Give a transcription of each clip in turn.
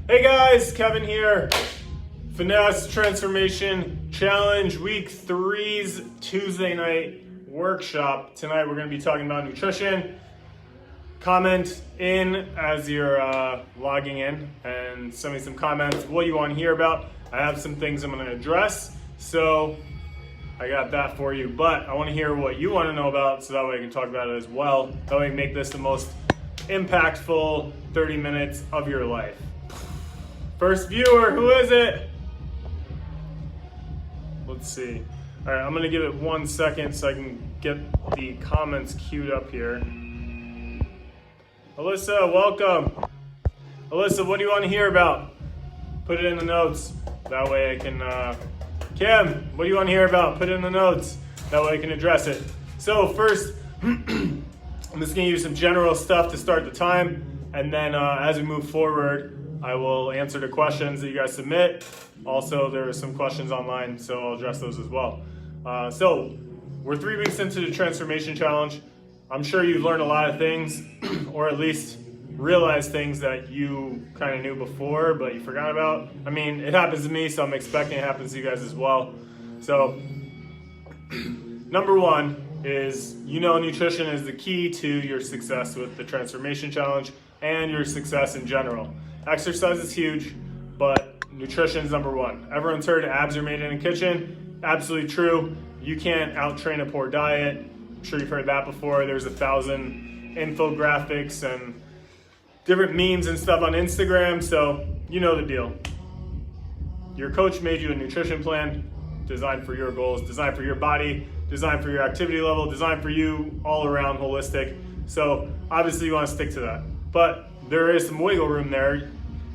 Hey guys, Kevin here. Finesse Transformation Challenge Week 3's Tuesday night workshop. Tonight we're going to be talking about nutrition. Comment in as you're logging in and send me some comments what you want to hear about. I have some things I'm going to address, so I got that for you. But I want to hear what you want to know about so that way I can talk about it as well. That way I can make this the most impactful 30 minutes of your life. First viewer, who is it? Let's see. All right, I'm gonna give it 1 second so I can get the comments queued up here. Alyssa, welcome. Alyssa, what do you want to hear about? Put it in the notes. That way I can, Kim, what do you want to hear about? Put it in the notes. That way I can address it. So first, I'm just gonna use some general stuff to start the time. And then as we move forward, I will answer the questions that you guys submit. Also, there are some questions online, so I'll address those as well. So we're 3 weeks into the Transformation Challenge. I'm sure you've learned a lot of things, or at least realized things that you kind of knew before, but you forgot about. I mean, it happens to me, so I'm expecting it happens to you guys as well. So number one is, nutrition is the key to your success with the Transformation Challenge and your success in general. Exercise is huge, but nutrition is number one. Everyone's heard abs are made in a kitchen. Absolutely true. You can't out-train a poor diet. I'm sure you've heard that before. There's 1,000 infographics and different memes and stuff on Instagram, so you know the deal. Your coach made you a nutrition plan designed for your goals, designed for your body, designed for your activity level, designed for you all around holistic. So obviously you want to stick to that. But there is some wiggle room there.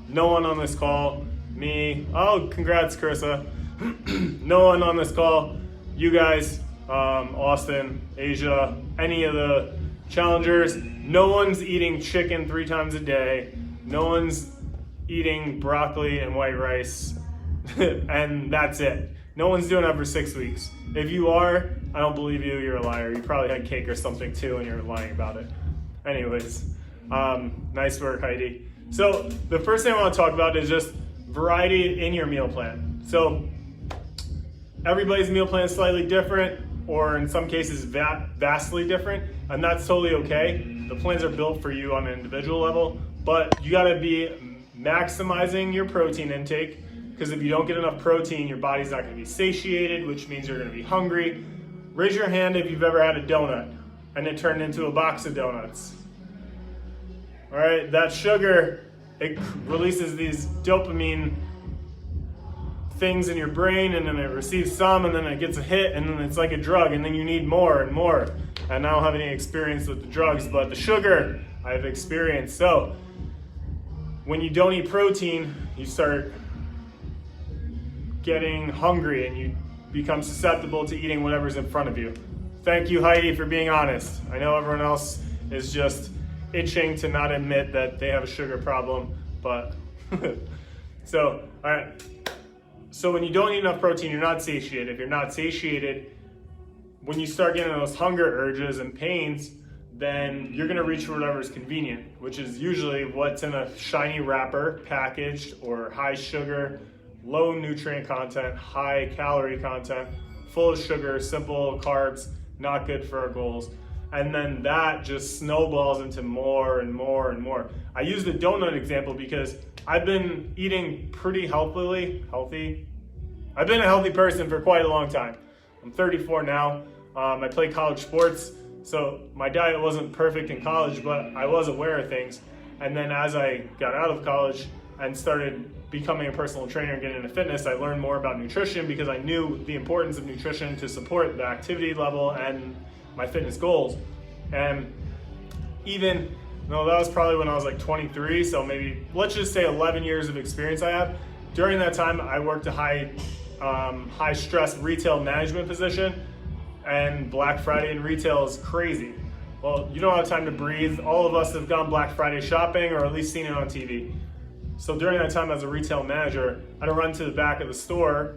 No one on this call, me, oh, congrats, Carissa. No one on this call, you guys, Austin, Asia, any of the challengers, no one's eating chicken 3 times a day. No one's eating broccoli and white rice, and that's it. No one's doing that for 6 weeks. If you are, I don't believe you, you're a liar. You probably had cake or something too, and you're lying about it. Anyways, nice work, Heidi. So the first thing I want to talk about is just variety in your meal plan. So everybody's meal plan is slightly different, or in some cases vastly different, and that's totally okay. The plans are built for you on an individual level, but you got to be maximizing your protein intake, because if you don't get enough protein, your body's not going to be satiated, which means you're going to be hungry. Raise your hand if you've ever had a donut and it turned into a box of donuts. All right, that sugar, it releases these dopamine things in your brain, and then it receives some, and then it gets a hit, and then it's like a drug, and then you need more and more. And I don't have any experience with the drugs, but the sugar I have experience. So when you don't eat protein, you start getting hungry and you become susceptible to eating whatever's in front of you. Thank you, Heidi, for being honest. I know everyone else is just itching to not admit that they have a sugar problem, but so, all right. So when you don't eat enough protein, you're not satiated. If you're not satiated, when you start getting those hunger urges and pains, then you're gonna reach for whatever is convenient, which is usually what's in a shiny wrapper, packaged, or high sugar, low nutrient content, high calorie content, full of sugar, simple carbs, not good for our goals. And then that just snowballs into more and more and more. I use the donut example because I've been eating pretty healthy. I've been a healthy person for quite a long time. I'm 34 now. I play college sports, so my diet wasn't perfect in college, but I was aware of things. And then as I got out of college and started becoming a personal trainer and getting into fitness, I learned more about nutrition because I knew the importance of nutrition to support the activity level and my fitness goals. And that was probably when I was like 23, so maybe let's just say 11 years of experience I have. During that time, I worked a high stress retail management position, and Black Friday in retail is crazy. Well, you don't have time to breathe. All of us have gone Black Friday shopping, or at least seen it on TV. So during that time as a retail manager, I'd run to the back of the store,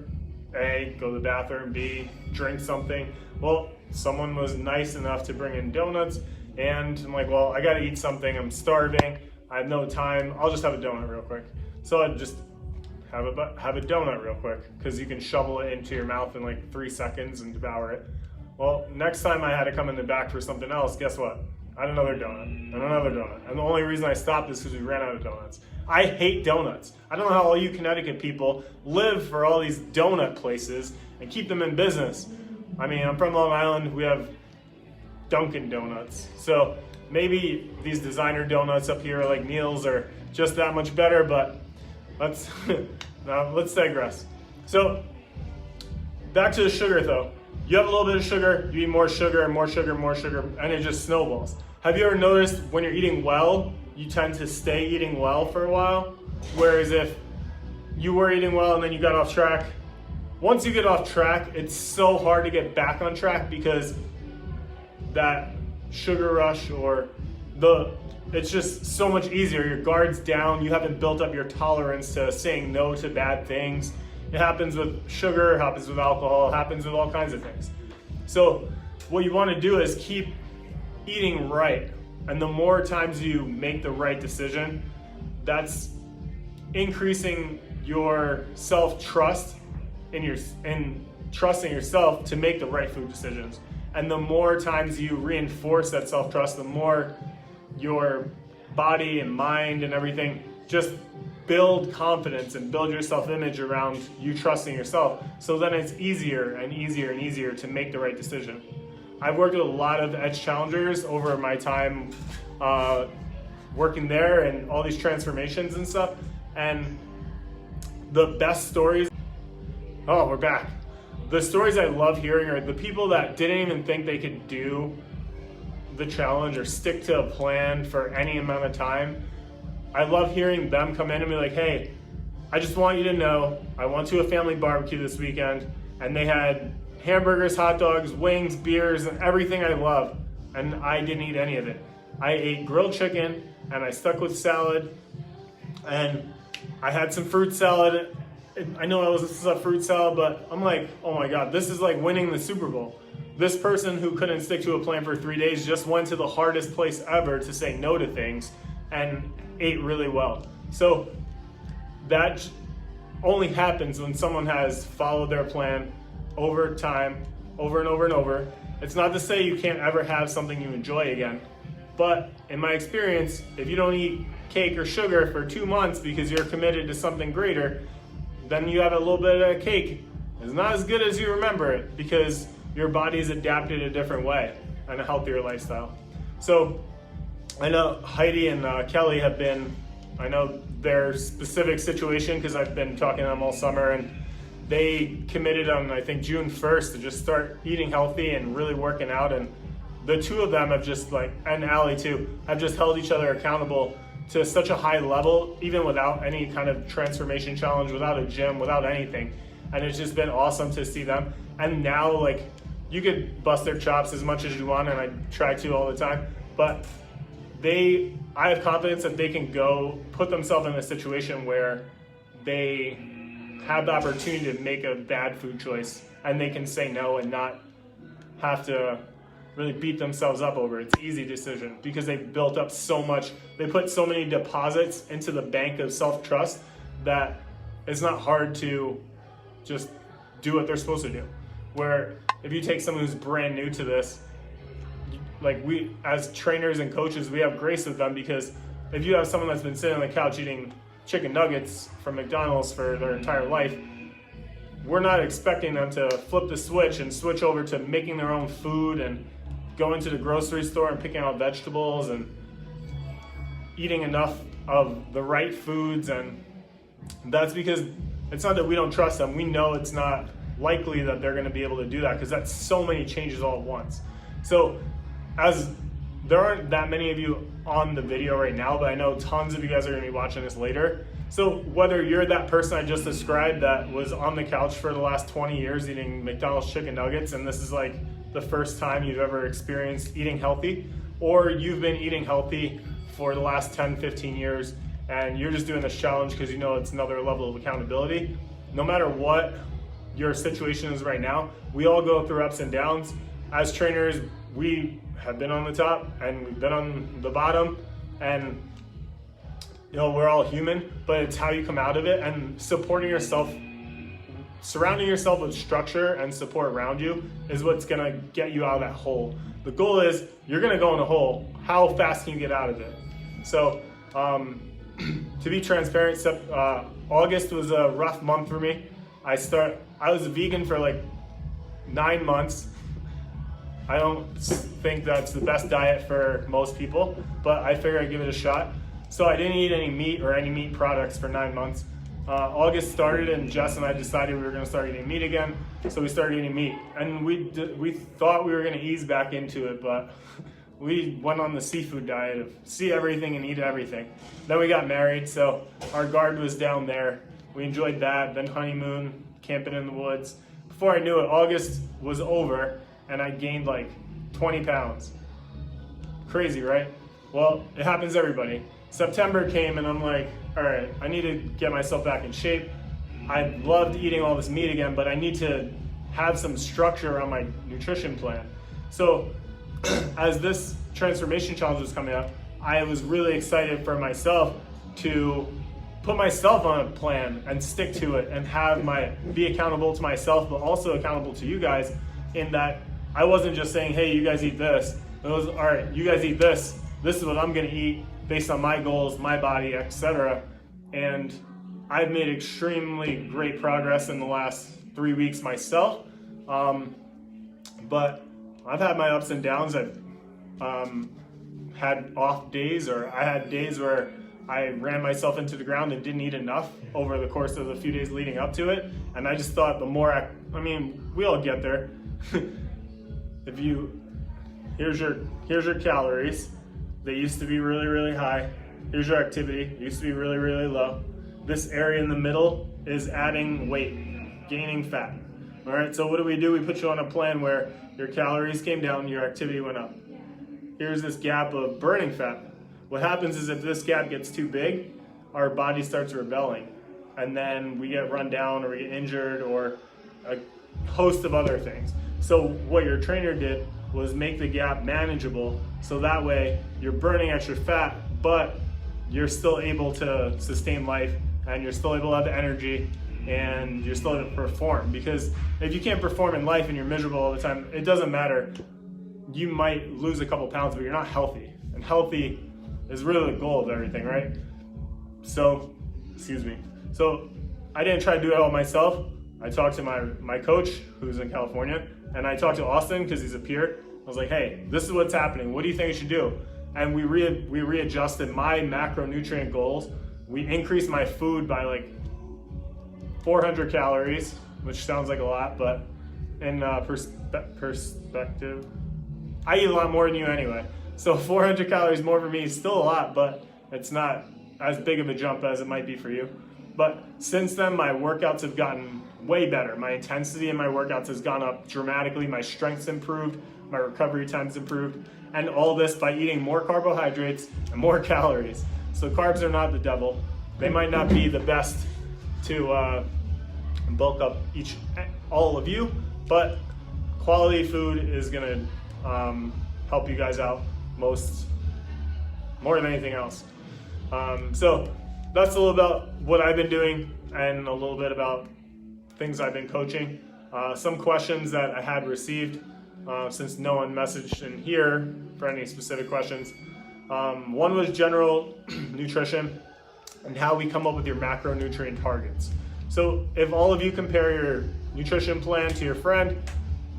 A, go to the bathroom, B, drink something. Well, someone was nice enough to bring in donuts, and I'm like, well, I gotta eat something, I'm starving, I have no time, I'll just have a donut real quick. So I'd just have a donut real quick, because you can shovel it into your mouth in like 3 seconds and devour it. Well, next time I had to come in the back for something else, guess what? I had another donut and another donut. And the only reason I stopped is because we ran out of donuts. I hate donuts. I don't know how all you Connecticut people live for all these donut places and keep them in business. I mean, I'm from Long Island. We have Dunkin' Donuts. So maybe these designer donuts up here like Neil's are just that much better, but let's digress. So back to the sugar though. You have a little bit of sugar, you eat more sugar and more sugar and more sugar, and it just snowballs. Have you ever noticed when you're eating well, you tend to stay eating well for a while? Whereas if you were eating well and then you got off track, once you get off track, it's so hard to get back on track, because that sugar rush it's just so much easier. Your guard's down, you haven't built up your tolerance to saying no to bad things. It happens with sugar, it happens with alcohol, it happens with all kinds of things. So what you want to do is keep eating right. And the more times you make the right decision, that's increasing your self-trust in trusting yourself to make the right food decisions. And the more times you reinforce that self-trust, the more your body and mind and everything just build confidence and build your self-image around you trusting yourself. So then it's easier and easier and easier to make the right decision. I've worked with a lot of Edge challengers over my time working there and all these transformations and stuff. And the best stories, oh, we're back. The stories I love hearing are the people that didn't even think they could do the challenge or stick to a plan for any amount of time. I love hearing them come in and be like, hey, I just want you to know, I went to a family barbecue this weekend and they had hamburgers, hot dogs, wings, beers, and everything I love, and I didn't eat any of it. I ate grilled chicken and I stuck with salad, and I had some fruit salad. I know this is a fruit salad, but I'm like, oh my God, this is like winning the Super Bowl. This person who couldn't stick to a plan for 3 days just went to the hardest place ever to say no to things and ate really well. So that only happens when someone has followed their plan over time, over and over and over. It's not to say you can't ever have something you enjoy again, but in my experience, if you don't eat cake or sugar for 2 months because you're committed to something greater, then you have a little bit of cake. It's not as good as you remember it, because your body's adapted a different way and a healthier lifestyle. So I know Heidi and Kelly have been, I know their specific situation because I've been talking to them all summer, and they committed on, I think, June 1st to just start eating healthy and really working out. And the two of them have just and Allie too, have just held each other accountable to such a high level, even without any kind of transformation challenge, without a gym, without anything. And it's just been awesome to see them. And now, you could bust their chops as much as you want, and I try to all the time, but I have confidence that they can go put themselves in a situation where they have the opportunity to make a bad food choice, and they can say no and not have to really beat themselves up over it. It's an easy decision because they've built up so much. They put so many deposits into the bank of self-trust that it's not hard to just do what they're supposed to do. Where if you take someone who's brand new to this, we as trainers and coaches, we have grace with them, because if you have someone that's been sitting on the couch eating chicken nuggets from McDonald's for their entire life, we're not expecting them to flip the switch and switch over to making their own food and go into the grocery store and picking out vegetables and eating enough of the right foods. And that's because it's not that we don't trust them. We know it's not likely that they're going to be able to do that, because that's so many changes all at once. So as there aren't that many of you on the video right now, but I know tons of you guys are going to be watching this later. So whether you're that person I just described that was on the couch for the last 20 years eating McDonald's chicken nuggets, and this is the first time you've ever experienced eating healthy, or you've been eating healthy for the last 10, 15 years, and you're just doing this challenge because you know it's another level of accountability, no matter what your situation is right now, we all go through ups and downs. As trainers, we have been on the top and we've been on the bottom, and we're all human, but it's how you come out of it, and supporting yourself, surrounding yourself with structure and support around you is what's gonna get you out of that hole. The goal is you're gonna go in a hole. How fast can you get out of it? So to be transparent, August was a rough month for me. I was a vegan for like 9 months. I don't think that's the best diet for most people, but I figured I'd give it a shot. So I didn't eat any meat or any meat products for 9 months. August started and Jess and I decided we were gonna start eating meat again. So we started eating meat, and we thought we were gonna ease back into it, but we went on the seafood diet of see everything and eat everything. Then we got married, so our guard was down there. We enjoyed that, then honeymoon, camping in the woods. Before I knew it, August was over and I gained like 20 pounds. Crazy, right? Well, it happens to everybody. September came and I'm like, all right, I need to get myself back in shape. I loved eating all this meat again, but I need to have some structure around my nutrition plan. So as this transformation challenge was coming up, I was really excited for myself to put myself on a plan and stick to it and be accountable to myself, but also accountable to you guys, in that I wasn't just saying, hey, you guys eat this. It was, all right, you guys eat this. This is what I'm gonna eat based on my goals, my body, etc. And I've made extremely great progress in the last 3 weeks myself. But I've had my ups and downs. I've had off days, or I had days where I ran myself into the ground and didn't eat enough over the course of the few days leading up to it. And I just thought we all get there. Here's your calories. They used to be really, really high. Here's your activity. It used to be really, really low. This area in the middle is adding weight, gaining fat. All right, so what do? We put you on a plan where your calories came down, your activity went up. Here's this gap of burning fat. What happens is if this gap gets too big, our body starts rebelling, and then we get run down or we get injured or a host of other things. So what your trainer did was make the gap manageable, so that way you're burning extra fat, but you're still able to sustain life, and you're still able to have the energy, and you're still able to perform. Because if you can't perform in life and you're miserable all the time, it doesn't matter. You might lose a couple pounds, but you're not healthy. And healthy is really the goal of everything, right? So, So I didn't try to do it all myself. I talked to my coach, who's in California, and I talked to Austin because he's a peer. I was like, hey, this is what's happening. What do you think I should do? And we readjusted my macronutrient goals. We increased my food by like 400 calories, which sounds like a lot, but in perspective, I eat a lot more than you anyway. So 400 calories more for me is still a lot, but it's not as big of a jump as it might be for you. But since then, my workouts have gotten way better. My intensity in my workouts has gone up dramatically. My strength's improved, my recovery time's improved, and all this by eating more carbohydrates and more calories. So carbs are not the devil. They might not be the best to bulk up all of you, but quality food is gonna help you guys out more than anything else. So that's a little about what I've been doing and a little bit about things I've been coaching. Some questions that I had received, since no one messaged in here for any specific questions. One was general nutrition and how we come up with your macronutrient targets. So if all of you compare your nutrition plan to your friend,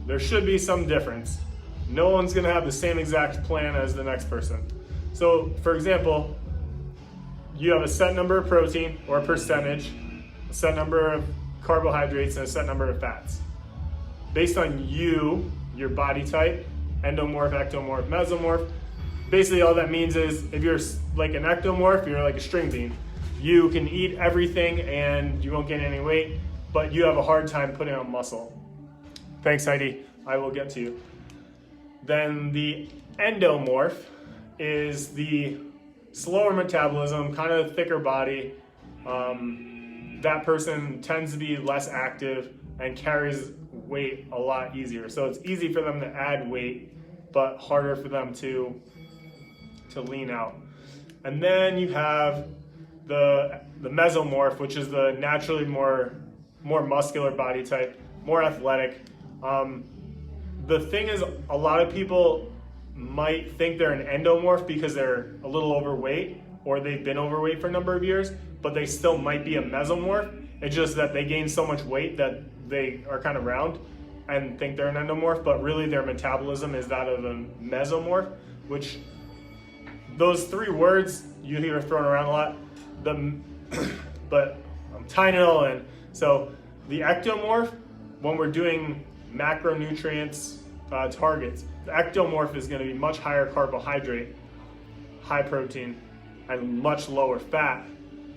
there should be some difference. No one's gonna have the same exact plan as the next person. So for example, you have a set number of protein or a percentage, a set number of carbohydrates, and a set number of fats. Based on your body type, endomorph, ectomorph, mesomorph, basically all that means is if you're like an ectomorph, you're like a string bean. You can eat everything and you won't gain any weight, but you have a hard time putting on muscle. Thanks, Heidi. I will get to you. Then the endomorph is the slower metabolism, kind of thicker body. That person tends to be less active and carries weight a lot easier. So it's easy for them to add weight, but harder for them to lean out. And then you have the mesomorph, which is the naturally more muscular body type, more athletic. The thing is, a lot of people might think they're an endomorph because they're a little overweight or they've been overweight for a number of years, but they still might be a mesomorph. It's just that they gain so much weight that they are kind of round and think they're an endomorph, but really their metabolism is that of a mesomorph, which those three words you hear thrown around a lot, but I'm tying it all in. So the ectomorph, when we're doing macronutrients targets, the ectomorph is going to be much higher carbohydrate, high protein, and much lower fat,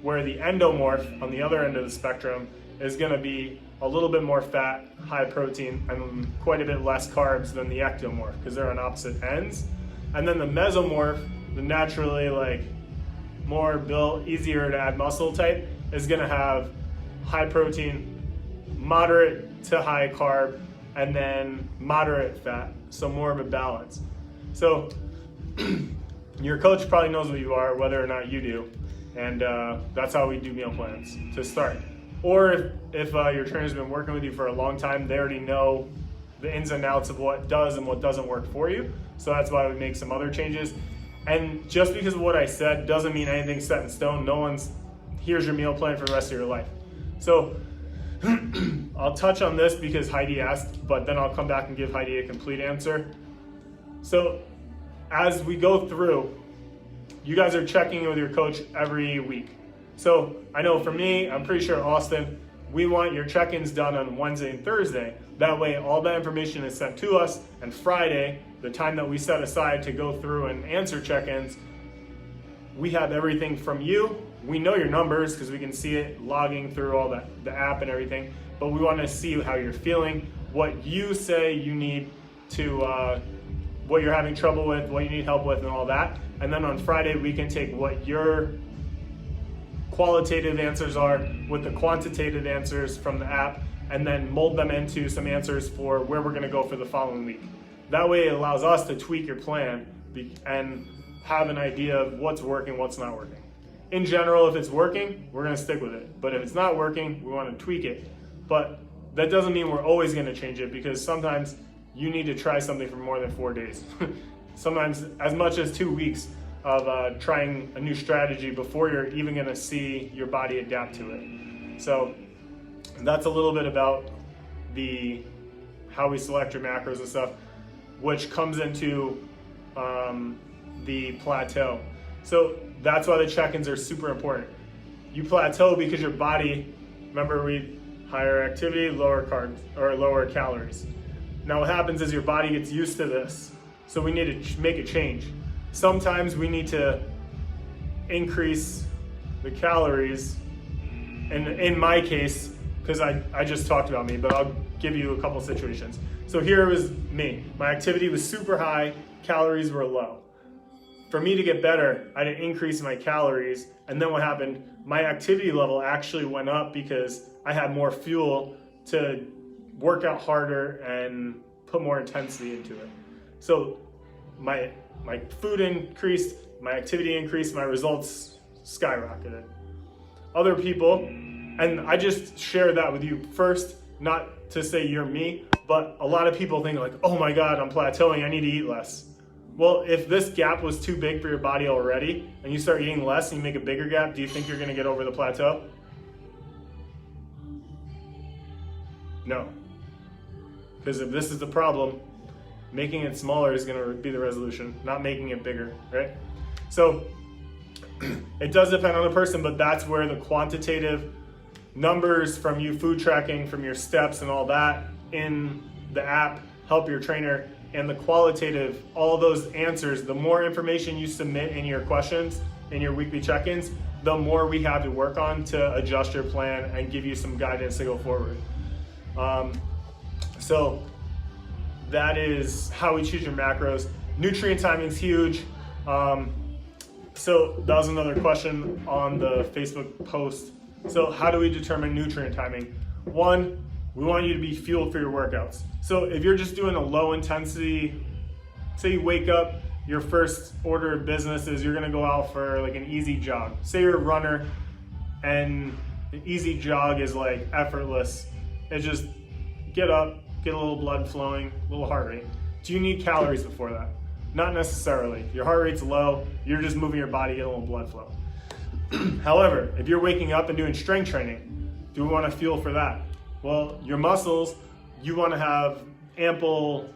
where the endomorph on the other end of the spectrum is going to be a little bit more fat, high protein, and quite a bit less carbs than the ectomorph because they're on opposite ends. And then the mesomorph, the naturally more built, easier to add muscle type, is going to have high protein, moderate to high carb, and then moderate fat, so more of a balance. So your coach probably knows what you are, whether or not you do, and that's how we do meal plans to start. Or if your trainer's been working with you for a long time, they already know the ins and outs of what does and what doesn't work for you. So that's why we make some other changes. And just because of what I said doesn't mean anything's set in stone. Here's your meal plan for the rest of your life. So I'll touch on this because Heidi asked, but then I'll come back and give Heidi a complete answer. So as we go through, you guys are checking in with your coach every week. So I know for me, I'm pretty sure Austin, we want your check-ins done on Wednesday and Thursday. That way all that information is sent to us, and Friday, the time that we set aside to go through and answer check-ins, we have everything from you. We know your numbers because we can see it logging through all that, the app and everything, but we want to see how you're feeling, what you say you need to, what you're having trouble with, what you need help with, and all that. And then on Friday, we can take what your qualitative answers are with the quantitative answers from the app and then mold them into some answers for where we're going to go for the following week. That way it allows us to tweak your plan and have an idea of what's working, what's not working. In general, if it's working, we're going to stick with it. But if it's not working, we want to tweak it. But that doesn't mean we're always going to change it, because sometimes you need to try something for more than 4 days. Sometimes as much as 2 weeks of trying a new strategy before you're even going to see your body adapt to it. So that's a little bit about how we select your macros and stuff, which comes into the plateau. So that's why the check-ins are super important. You plateau because your body, remember, we higher activity, lower carbs or lower calories. Now what happens is your body gets used to this, so we need to make a change. Sometimes we need to increase the calories, and in my case, because I just talked about me, but I'll give you a couple situations. So here was me. My activity was super high, calories were low. For me to get better, I had to increase my calories, and then what happened? My activity level actually went up because I had more fuel to work out harder and put more intensity into it. So my food increased, my activity increased, my results skyrocketed. Other people, and I just share that with you first, not to say you're me, but a lot of people think like, oh my God, I'm plateauing, I need to eat less. Well, if this gap was too big for your body already, and you start eating less and you make a bigger gap, do you think you're gonna get over the plateau? No. Because if this is the problem, making it smaller is going to be the resolution, not making it bigger, right? So it does depend on the person, but that's where the quantitative numbers from you food tracking, from your steps and all that in the app help your trainer, and the qualitative, all those answers, the more information you submit in your questions, in your weekly check-ins, the more we have to work on to adjust your plan and give you some guidance to go forward. So that is how we choose your macros. Nutrient timing is huge. So that was another question on the Facebook post. So how do we determine nutrient timing? One, we want you to be fueled for your workouts. So if you're just doing a low intensity, say you wake up, your first order of business is you're gonna go out for like an easy jog. Say you're a runner, and an easy jog is like effortless. It's just get up, get a little blood flowing, a little heart rate. Do you need calories before that? Not necessarily. Your heart rate's low, you're just moving your body, get a little blood flow. However, if you're waking up and doing strength training, do we want to fuel for that? Well, your muscles, you want to have ample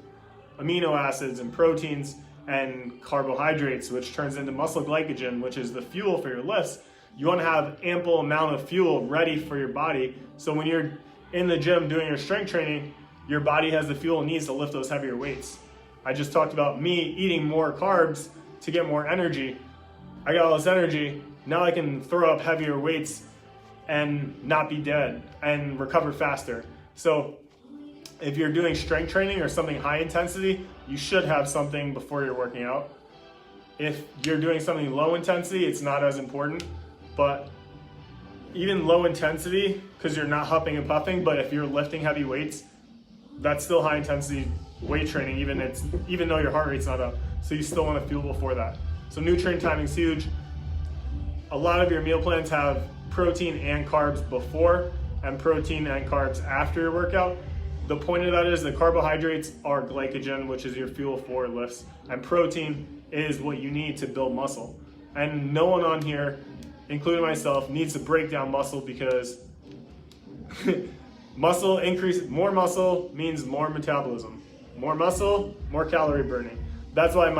amino acids and proteins and carbohydrates, which turns into muscle glycogen, which is the fuel for your lifts. You want to have ample amount of fuel ready for your body. So when you're in the gym doing your strength training, your body has the fuel it needs to lift those heavier weights. I just talked about me eating more carbs to get more energy. I got all this energy. Now I can throw up heavier weights and not be dead and recover faster. So if you're doing strength training or something high intensity, you should have something before you're working out. If you're doing something low intensity, it's not as important, but even low intensity, because you're not huffing and puffing, but if you're lifting heavy weights, that's still high intensity weight training, even though your heart rate's not up. So you still want to fuel before that. So nutrient timing is huge. A lot of your meal plans have protein and carbs before and protein and carbs after your workout. The point of that is the carbohydrates are glycogen, which is your fuel for lifts, and protein is what you need to build muscle. And no one on here, including myself, needs to break down muscle, because muscle increase, more muscle means more metabolism. More muscle, more calorie burning. That's why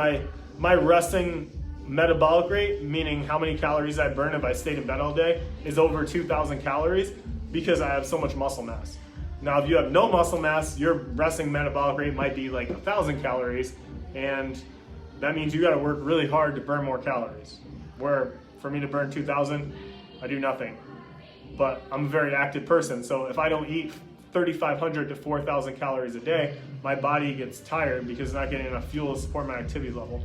my resting metabolic rate, meaning how many calories I burn if I stayed in bed all day, is over 2,000 calories, because I have so much muscle mass. Now, if you have no muscle mass, your resting metabolic rate might be like 1,000 calories, and that means you gotta work really hard to burn more calories. Where for me to burn 2,000, I do nothing. But I'm a very active person, so if I don't eat 3,500 to 4,000 calories a day, my body gets tired because it's not getting enough fuel to support my activity level.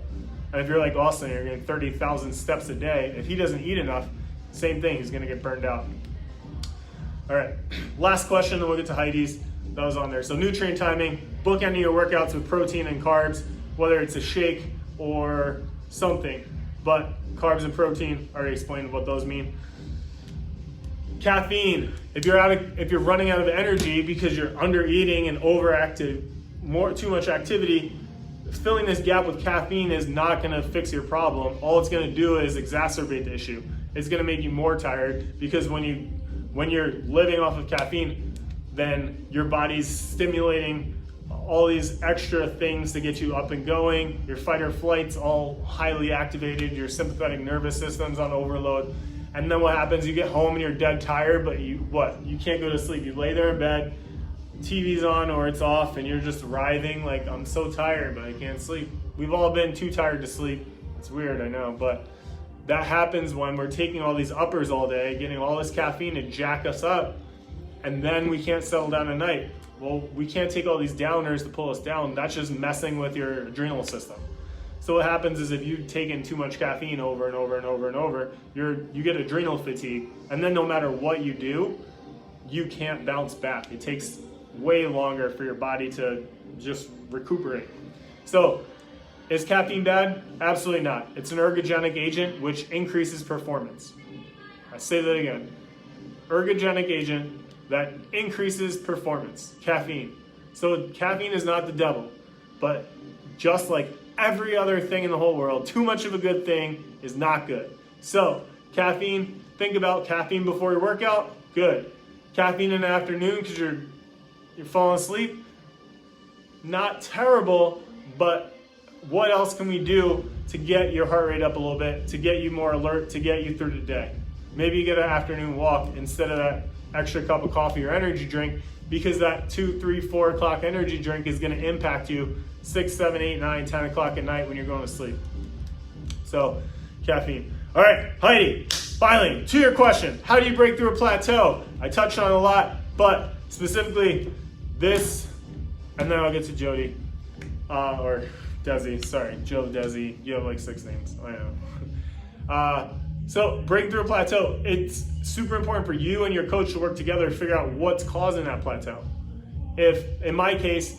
And if you're like Austin, you're getting 30,000 steps a day, if he doesn't eat enough, same thing, he's gonna get burned out. All right, last question, then we'll get to Heidi's. That was on there. So nutrient timing, bookending your workouts with protein and carbs, whether it's a shake or something. But carbs and protein, I already explained what those mean. Caffeine, if you're running out of energy because you're under eating and overactive, too much activity, filling this gap with caffeine is not gonna fix your problem. All it's gonna do is exacerbate the issue. It's gonna make you more tired, because when you're living off of caffeine, then your body's stimulating all these extra things to get you up and going. Your fight or flight's all highly activated, your sympathetic nervous system's on overload. And then what happens, you get home and you're dead tired, but you can't go to sleep. You lay there in bed, TV's on or it's off, and you're just writhing like, I'm so tired, but I can't sleep. We've all been too tired to sleep. It's weird, I know, but that happens when we're taking all these uppers all day, getting all this caffeine to jack us up, and then we can't settle down at night. Well, we can't take all these downers to pull us down. That's just messing with your adrenal system. So what happens is if you've taken too much caffeine over and over and over and over, you get adrenal fatigue, and then no matter what you do, you can't bounce back. It takes way longer for your body to just recuperate. So, is caffeine bad? Absolutely not. It's an ergogenic agent which increases performance. I say that again. Ergogenic agent that increases performance. Caffeine. So caffeine is not the devil, but just like every other thing in the whole world, too much of a good thing is not good. So caffeine, think about caffeine before your workout, good. Caffeine in the afternoon because you're falling asleep, not terrible, but what else can we do to get your heart rate up a little bit, to get you more alert, to get you through the day? Maybe you get an afternoon walk instead of that extra cup of coffee or energy drink, because that 2, 3, 4 o'clock energy drink is going to impact you 6, 7, 8, 9, 10 o'clock at night when you're going to sleep. So, caffeine. All right, Heidi, finally, to your question, how do you break through a plateau? I touched on it a lot, but specifically this, and then I'll get to Jody, or Desi, sorry, Joe, Desi, you have like 6 names, I know. So breaking through a plateau, it's super important for you and your coach to work together to figure out what's causing that plateau. If, in my case,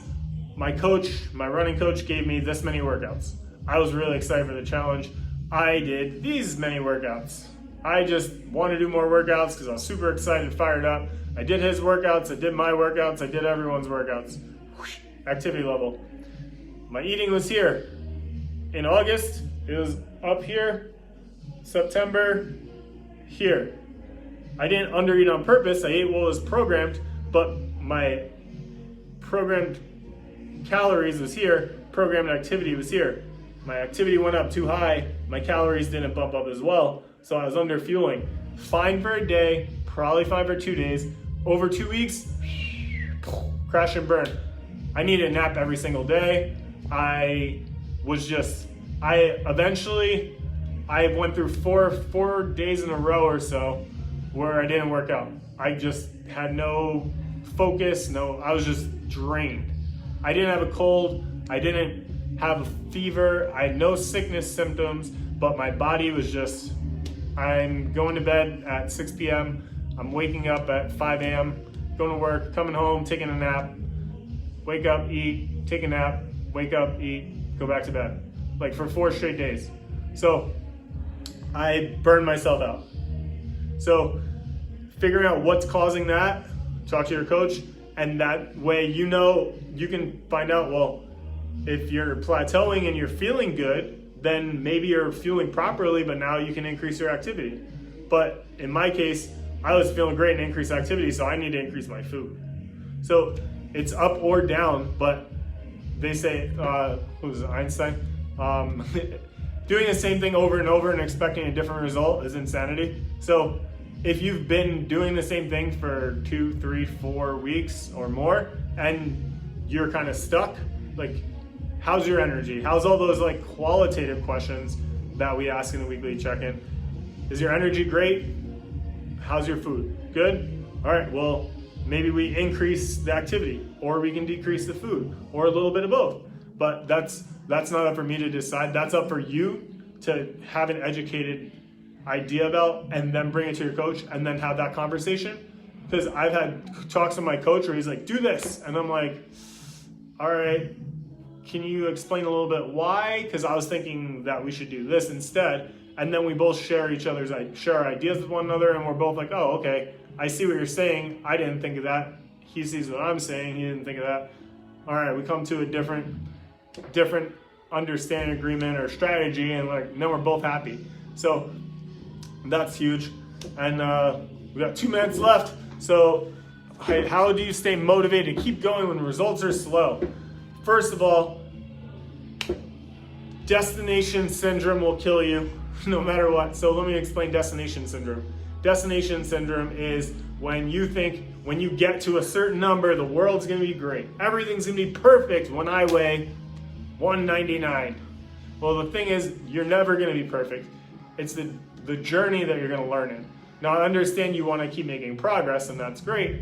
my running coach gave me this many workouts. I was really excited for the challenge. I did these many workouts. I just want to do more workouts because I was super excited, fired up. I did his workouts, I did my workouts, I did everyone's workouts. Whoosh, activity level. My eating was here. In August, it was up here. September, here. I didn't undereat on purpose. I ate what was programmed, but my programmed calories was here, programmed activity was here. My activity went up too high, my calories didn't bump up as well, so I was under fueling. Fine for a day, probably fine for 2 days. Over 2 weeks, crash and burn. I needed a nap every single day. I went through four days in a row or so where I didn't work out. I just had no focus, I was just drained. I didn't have a cold, I didn't have a fever, I had no sickness symptoms, but my body was just, I'm going to bed at 6 p.m., I'm waking up at 5 a.m., going to work, coming home, taking a nap, wake up, eat, take a nap, wake up, eat, go back to bed. Like for 4 straight days. So I burned myself out. So figuring out what's causing that, talk to your coach, and that way you can find out, well, if you're plateauing and you're feeling good, then maybe you're fueling properly, but now you can increase your activity. But in my case, I was feeling great and increased activity, so I need to increase my food. So it's up or down, but they say, who was it, Einstein? Doing the same thing over and over and expecting a different result is insanity. So if you've been doing the same thing for 2, 3, 4 weeks or more, and you're kind of stuck, like, how's your energy? How's all those like qualitative questions that we ask in the weekly check-in? Is your energy great? How's your food? Good? All right, well, maybe we increase the activity, or we can decrease the food, or a little bit of both. But that's not up for me to decide. That's up for you to have an educated idea about, and then bring it to your coach, and then have that conversation. Because I've had talks with my coach where he's like, do this. And I'm like, all right, can you explain a little bit why? Because I was thinking that we should do this instead. And then we both share our ideas with one another, and we're both like, oh, okay, I see what you're saying. I didn't think of that. He sees what I'm saying. He didn't think of that. All right, we come to a different understanding, agreement, or strategy, and then we're both happy. So that's huge. And we got 2 minutes left. So how do you stay motivated to keep going when results are slow? First of all, destination syndrome will kill you no matter what. So let me explain destination syndrome. Destination syndrome is when you think when you get to a certain number, the world's gonna be great. Everything's gonna be perfect when I weigh 199. Well, the thing is, you're never gonna be perfect. It's the journey that you're gonna learn in. Now, I understand you wanna keep making progress, and that's great.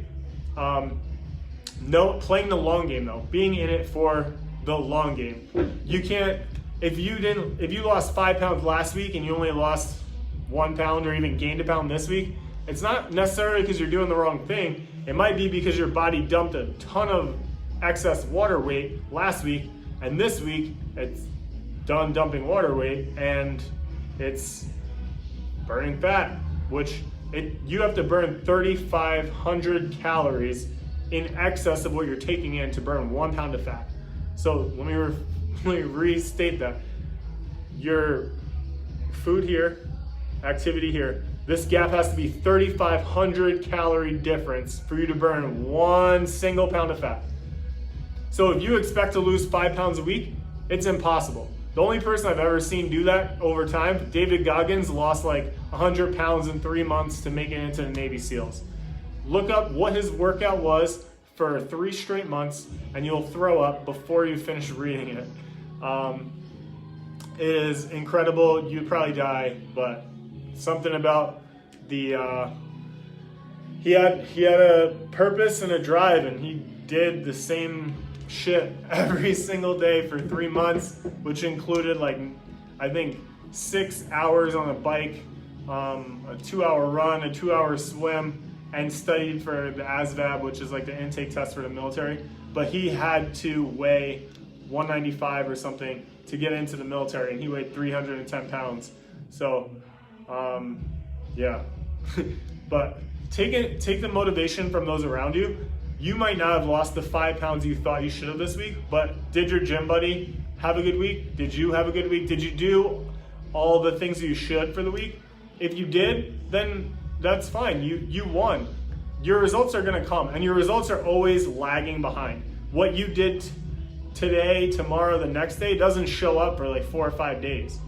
Playing the long game though, being in it for the long game. You can't, if you lost 5 pounds last week and you only lost 1 pound or even gained a pound this week, it's not necessarily because you're doing the wrong thing. It might be because your body dumped a ton of excess water weight last week, and this week it's done dumping water weight and it's burning fat, which you have to burn 3,500 calories in excess of what you're taking in to burn 1 pound of fat. So let me restate that. Your food here, activity here, this gap has to be 3,500 calorie difference for you to burn 1 single pound of fat. So if you expect to lose 5 pounds a week, it's impossible. The only person I've ever seen do that over time, David Goggins, lost like 100 pounds in 3 months to make it into the Navy SEALs. Look up what his workout was for 3 straight months, and you'll throw up before you finish reading it. It is incredible. You'd probably die, but something about the he had a purpose and a drive, and he did the same shit every single day for 3 months, which included I think 6 hours on a bike, a 2-hour run, a 2-hour swim, and studied for the ASVAB, which is like the intake test for the military. But he had to weigh 195 or something to get into the military, and he weighed 310 pounds. So Yeah. But take the motivation from those around you. You might not have lost the 5 pounds you thought you should have this week, but did your gym buddy have a good week? Did you have a good week? Did you do all the things you should for the week? If you did, then that's fine. You won. Your results are gonna come, and your results are always lagging behind. What you did today, tomorrow, the next day doesn't show up for like 4 or 5 days.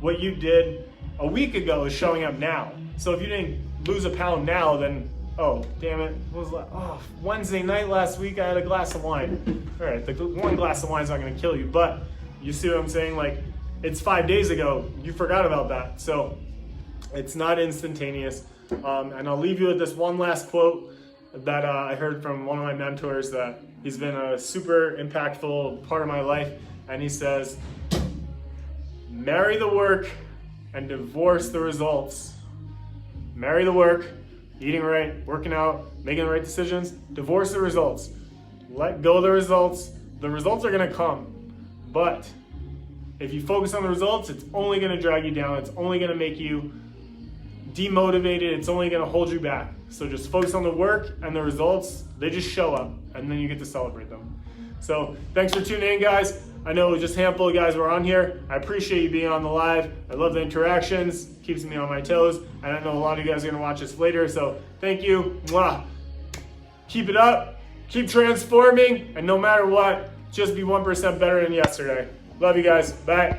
What you did a week ago is showing up now. So if you didn't lose a pound now, then oh, damn it, what was Wednesday night last week I had a glass of wine. All right, the one glass of wine is not gonna kill you, but you see what I'm saying? Like, it's 5 days ago, you forgot about that. So it's not instantaneous. And I'll leave you with this one last quote that I heard from one of my mentors that he's been a super impactful part of my life. And he says, marry the work and divorce the results. Marry the work, eating right, working out, making the right decisions, divorce the results. Let go of the results. The results are gonna come. But if you focus on the results, it's only gonna drag you down. It's only gonna make you demotivated. It's only gonna hold you back. So just focus on the work, and the results, they just show up, and then you get to celebrate them. So thanks for tuning in, guys. I know just a handful of guys were on here. I appreciate you being on the live. I love the interactions. Keeps me on my toes. And I know a lot of you guys are gonna watch this later, so thank you. Mwah. Keep it up. Keep transforming. And no matter what, just be 1% better than yesterday. Love you guys. Bye.